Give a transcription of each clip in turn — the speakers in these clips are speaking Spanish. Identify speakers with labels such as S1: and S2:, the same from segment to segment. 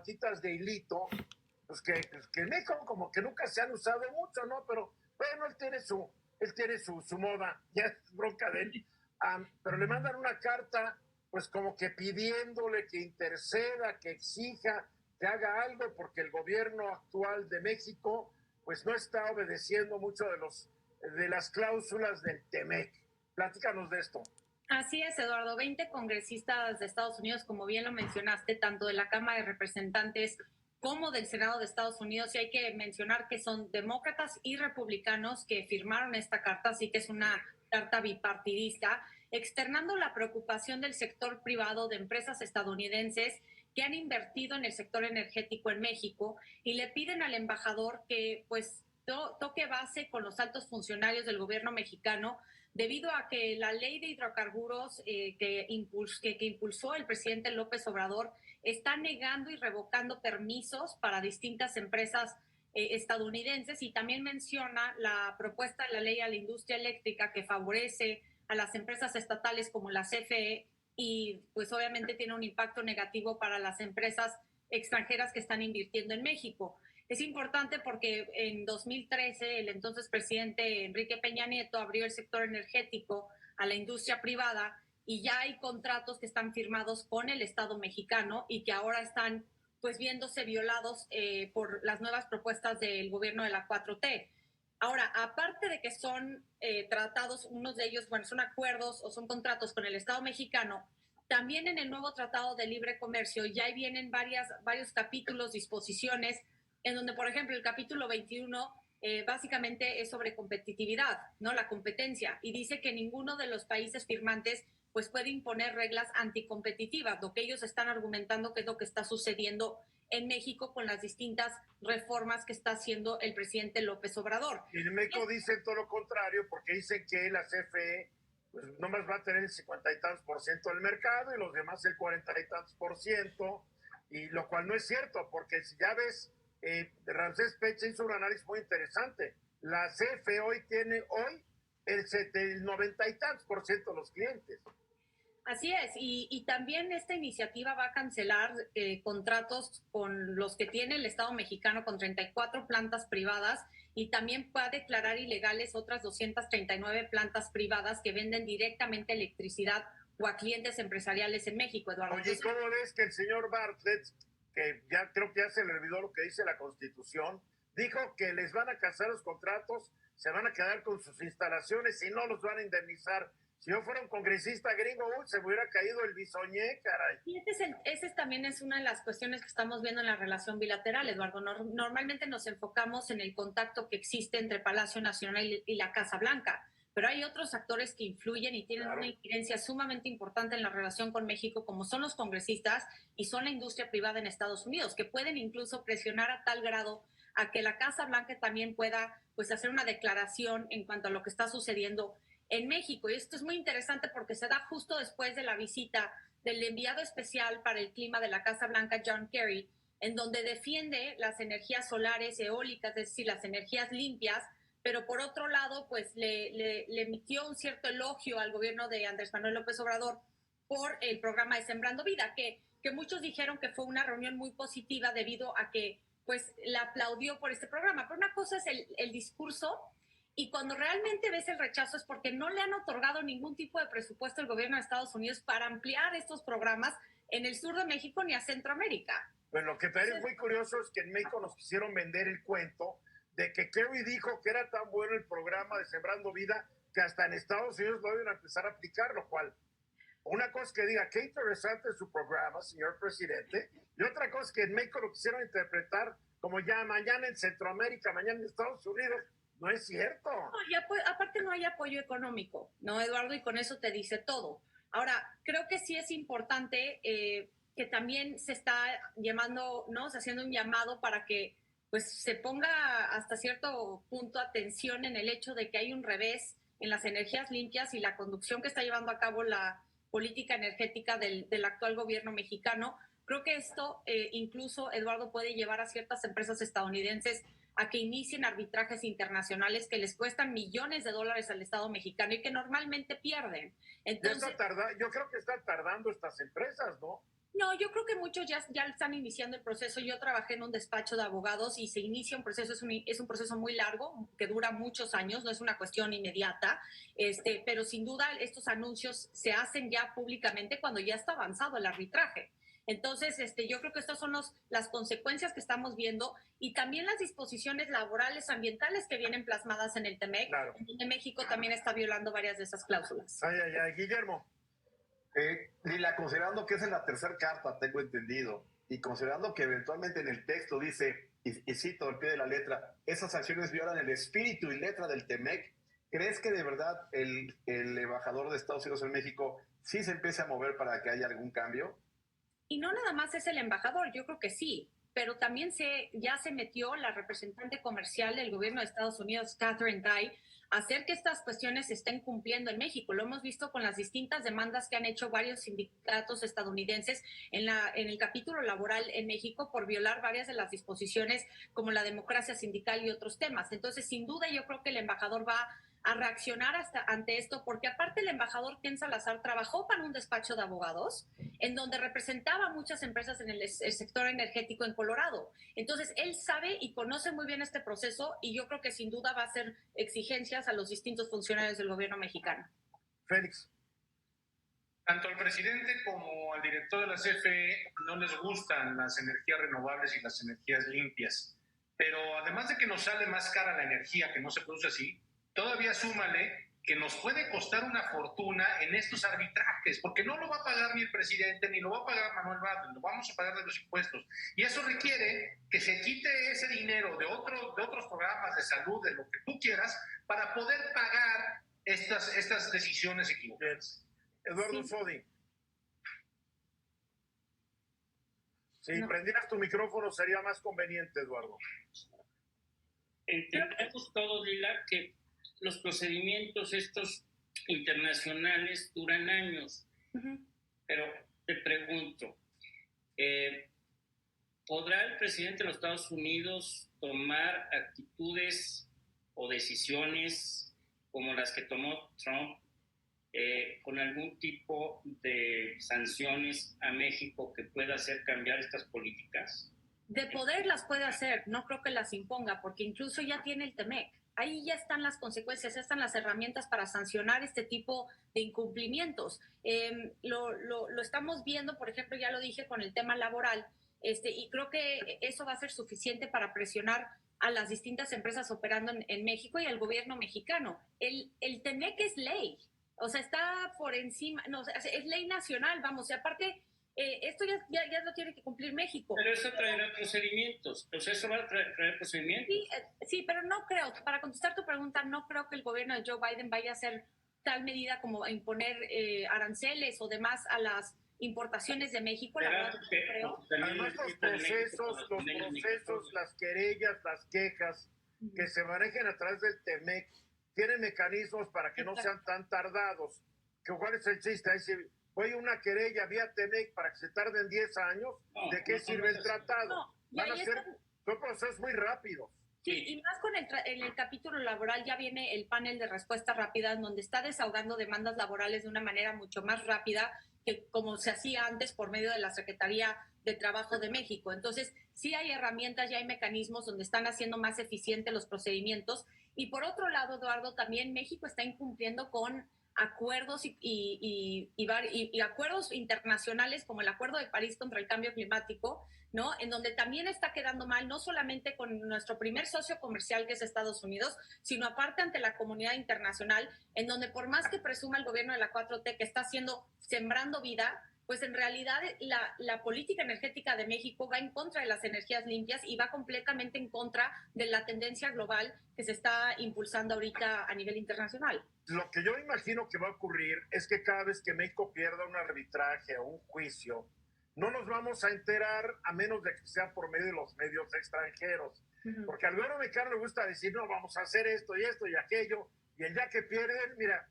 S1: plantitas de hilito, pues que en México como que nunca se han usado mucho, ¿no? Pero bueno, él tiene su moda, ya es bronca de él. Pero le mandan una carta, pues como que pidiéndole que interceda, que exija, que haga algo, porque el gobierno actual de México, pues no está obedeciendo mucho de las cláusulas del TEMEC. Platícanos de esto.
S2: Así es, Eduardo. 20 congresistas de Estados Unidos, como bien lo mencionaste, tanto de la Cámara de Representantes como del Senado de Estados Unidos, y hay que mencionar que son demócratas y republicanos que firmaron esta carta, así que es una carta bipartidista, externando la preocupación del sector privado de empresas estadounidenses que han invertido en el sector energético en México y le piden al embajador que pues toque base con los altos funcionarios del gobierno mexicano debido a que la ley de hidrocarburos que impulsó el presidente López Obrador está negando y revocando permisos para distintas empresas estadounidenses, y también menciona la propuesta de la ley a la industria eléctrica que favorece a las empresas estatales como la CFE y pues obviamente tiene un impacto negativo para las empresas extranjeras que están invirtiendo en México. Es importante porque en 2013 el entonces presidente Enrique Peña Nieto abrió el sector energético a la industria privada y ya hay contratos que están firmados con el Estado mexicano y que ahora están pues viéndose violados por las nuevas propuestas del gobierno de la 4T. Ahora, aparte de que son tratados, unos de ellos, bueno, son acuerdos o son contratos con el Estado mexicano, también en el nuevo Tratado de Libre Comercio ya vienen varios capítulos, disposiciones, en donde, por ejemplo, el capítulo 21 básicamente es sobre competitividad, ¿no? La competencia, y dice que ninguno de los países firmantes pues puede imponer reglas anticompetitivas, lo que ellos están argumentando que es lo que está sucediendo en México con las distintas reformas que está haciendo el presidente López Obrador.
S1: Y en México dicen todo lo contrario, porque dicen que la CFE pues nomás va a tener el 50 y tantos por ciento del mercado y los demás el 40 y tantos por ciento, y lo cual no es cierto, porque si ya ves, Ramsés Pecha hizo un análisis muy interesante. La CFE hoy tiene el 90 y tantos por ciento de los clientes.
S2: Así es, y también esta iniciativa va a cancelar contratos con los que tiene el Estado mexicano con 34 plantas privadas, y también va a declarar ilegales otras 239 plantas privadas que venden directamente electricidad o a clientes empresariales en México, Eduardo.
S1: Oye, ¿cómo ves que el señor Bartlett, que ya creo que ya se le olvidó lo que dice la Constitución, dijo que les van a cancelar los contratos, se van a quedar con sus instalaciones y no los van a indemnizar? Si yo fuera un congresista gringo, se me hubiera caído el bisoñé, caray.
S2: Y ese también es una de las cuestiones que estamos viendo en la relación bilateral, Eduardo. Normalmente nos enfocamos en el contacto que existe entre Palacio Nacional y la Casa Blanca, pero hay otros actores que influyen y tienen una incidencia sumamente importante en la relación con México, como son los congresistas y son la industria privada en Estados Unidos, que pueden incluso presionar a tal grado a que la Casa Blanca también pueda pues hacer una declaración en cuanto a lo que está sucediendo en México. Y esto es muy interesante porque se da justo después de la visita del enviado especial para el clima de la Casa Blanca, John Kerry, en donde defiende las energías solares, eólicas, es decir, las energías limpias, pero por otro lado, pues le emitió un cierto elogio al gobierno de Andrés Manuel López Obrador por el programa de Sembrando Vida, que muchos dijeron que fue una reunión muy positiva debido a que pues la aplaudió por este programa. Pero una cosa es el discurso, y cuando realmente ves el rechazo es porque no le han otorgado ningún tipo de presupuesto al gobierno de Estados Unidos para ampliar estos programas en el sur de México ni a Centroamérica.
S1: Bueno, lo que parece muy curioso es que en México nos quisieron vender el cuento de que Kerry dijo que era tan bueno el programa de Sembrando Vida que hasta en Estados Unidos lo iban a empezar a aplicar, lo cual, una cosa es que diga qué interesante es su programa, señor presidente, y otra cosa es que en México lo quisieron interpretar como ya mañana en Centroamérica, mañana en Estados Unidos. No es cierto.
S2: No, y aparte no hay apoyo económico, ¿no, Eduardo? Y con eso te dice todo. Ahora, creo que sí es importante que también se está llamando, ¿no? Se haciendo un llamado para que pues se ponga hasta cierto punto atención en el hecho de que hay un revés en las energías limpias y la conducción que está llevando a cabo la política energética del actual gobierno mexicano. Creo que esto incluso, Eduardo, puede llevar a ciertas empresas estadounidenses a que inicien arbitrajes internacionales que les cuestan millones de dólares al Estado mexicano y que normalmente pierden. Entonces,
S1: yo creo que están tardando estas empresas, ¿no?
S2: No, yo creo que muchos ya están iniciando el proceso. Yo trabajé en un despacho de abogados y se inicia un proceso, es un proceso muy largo, que dura muchos años, no es una cuestión inmediata, pero sin duda estos anuncios se hacen ya públicamente cuando ya está avanzado el arbitraje. Entonces, yo creo que estas son las consecuencias que estamos viendo y también las disposiciones laborales, ambientales que vienen plasmadas en el TEMEC,
S1: Claro.
S2: en donde México también está violando varias de esas cláusulas.
S1: Ay, ay, ay, Guillermo.
S3: Lila, considerando que es en la tercera carta, tengo entendido, y considerando que eventualmente en el texto dice, y cito al pie de la letra, esas sanciones violan el espíritu y letra del TEMEC, ¿crees que de verdad el embajador de Estados Unidos en México sí se empiece a mover para que haya algún cambio?
S2: Y no nada más es el embajador, yo creo que sí, pero también ya se metió la representante comercial del gobierno de Estados Unidos, Catherine Tai, a hacer que estas cuestiones se estén cumpliendo en México. Lo hemos visto con las distintas demandas que han hecho varios sindicatos estadounidenses en el capítulo laboral en México por violar varias de las disposiciones como la democracia sindical y otros temas. Entonces, sin duda, yo creo que el embajador va a reaccionar ante esto, porque aparte el embajador Ken Salazar trabajó para un despacho de abogados en donde representaba a muchas empresas en el sector energético en Colorado. Entonces, él sabe y conoce muy bien este proceso y yo creo que sin duda va a hacer exigencias a los distintos funcionarios del gobierno mexicano.
S1: Félix.
S4: Tanto al presidente como al director de la CFE no les gustan las energías renovables y las energías limpias. Pero además de que nos sale más cara la energía, que no se produce así, todavía súmale que nos puede costar una fortuna en estos arbitrajes, porque no lo va a pagar ni el presidente, ni lo va a pagar Manuel Bartlett, lo vamos a pagar de los impuestos. Y eso requiere que se quite ese dinero de otros programas de salud, de lo que tú quieras, para poder pagar estas decisiones equivocadas.
S1: Eduardo Sodi. Si prendieras tu micrófono sería más conveniente, Eduardo.
S5: Entendemos todos, Lila, que los procedimientos estos internacionales duran años, pero te pregunto, ¿podrá el presidente de los Estados Unidos tomar actitudes o decisiones como las que tomó Trump con algún tipo de sanciones a México que pueda hacer cambiar estas políticas?
S2: De poder las puede hacer, no creo que las imponga, porque incluso ya tiene el TEMEC. Ahí ya están las consecuencias, ya están las herramientas para sancionar este tipo de incumplimientos. Lo estamos viendo, por ejemplo, ya lo dije con el tema laboral, y creo que eso va a ser suficiente para presionar a las distintas empresas operando en México y al gobierno mexicano. El TEMEC es ley, o sea, está por encima, no, o sea, es ley nacional, vamos, y aparte... esto ya lo tiene que cumplir México.
S5: Pero eso traerá procedimientos. Entonces, ¿eso va a traer procedimientos?
S2: Sí, pero no creo, para contestar tu pregunta, no creo que el gobierno de Joe Biden vaya a hacer tal medida como imponer aranceles o demás a las importaciones de México. La verdad, no creo.
S1: Además, los procesos, las querellas, las quejas que se manejen a través del TEMEC tienen mecanismos para que no sean tan tardados. ¿Cuál es el chiste? Ahí oye, una querella vía TEMEC para que se tarden 10 años, ¿de qué sirve el tratado?
S2: No,
S1: van a ser son procesos muy rápidos.
S2: Sí, y más en el capítulo laboral ya viene el panel de respuesta rápida, en donde está desahogando demandas laborales de una manera mucho más rápida que como se hacía antes por medio de la Secretaría de Trabajo de México. Entonces, sí hay herramientas, ya hay mecanismos donde están haciendo más eficientes los procedimientos. Y por otro lado, Eduardo, también México está incumpliendo con acuerdos y acuerdos internacionales como el Acuerdo de París contra el Cambio Climático, ¿no? En donde también está quedando mal, no solamente con nuestro primer socio comercial, que es Estados Unidos, sino aparte ante la comunidad internacional, en donde por más que presuma el gobierno de la 4T que está sembrando vida, pues en realidad la política energética de México va en contra de las energías limpias y va completamente en contra de la tendencia global que se está impulsando ahorita a nivel internacional.
S1: Lo que yo imagino que va a ocurrir es que cada vez que México pierda un arbitraje o un juicio, no nos vamos a enterar a menos de que sea por medio de los medios extranjeros. Porque al gobierno mexicano le gusta decir, no, vamos a hacer esto y aquello, y el día que pierden, mira,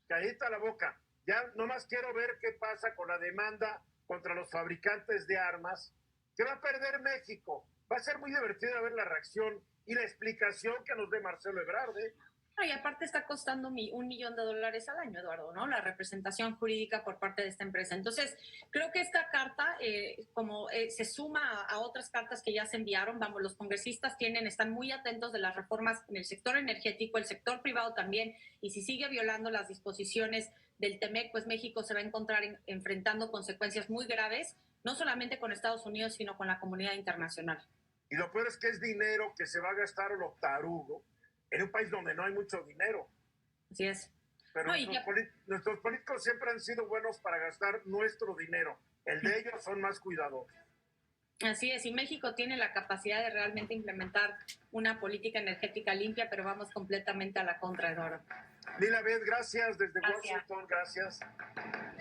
S1: calladita la boca. Ya nomás quiero ver qué pasa con la demanda contra los fabricantes de armas, que va a perder México. Va a ser muy divertido ver la reacción y la explicación que nos dé Marcelo Ebrard.
S2: Y aparte está costando $1 millón al año, Eduardo, ¿no? La representación jurídica por parte de esta empresa. Entonces, creo que esta carta, se suma a otras cartas que ya se enviaron. Vamos, los congresistas están muy atentos de las reformas en el sector energético, el sector privado también, y si sigue violando las disposiciones del TEMEC, pues México se va a encontrar enfrentando consecuencias muy graves, no solamente con Estados Unidos, sino con la comunidad internacional.
S1: Y lo peor es que es dinero que se va a gastar a lo tarugo en un país donde no hay mucho dinero.
S2: Así es.
S1: Pero nuestros políticos siempre han sido buenos para gastar nuestro dinero. El de ellos son más cuidadosos.
S2: Así es, y México tiene la capacidad de realmente implementar una política energética limpia, pero vamos completamente a la contra, Eduardo.
S1: Lila Beth, gracias desde Washington, gracias.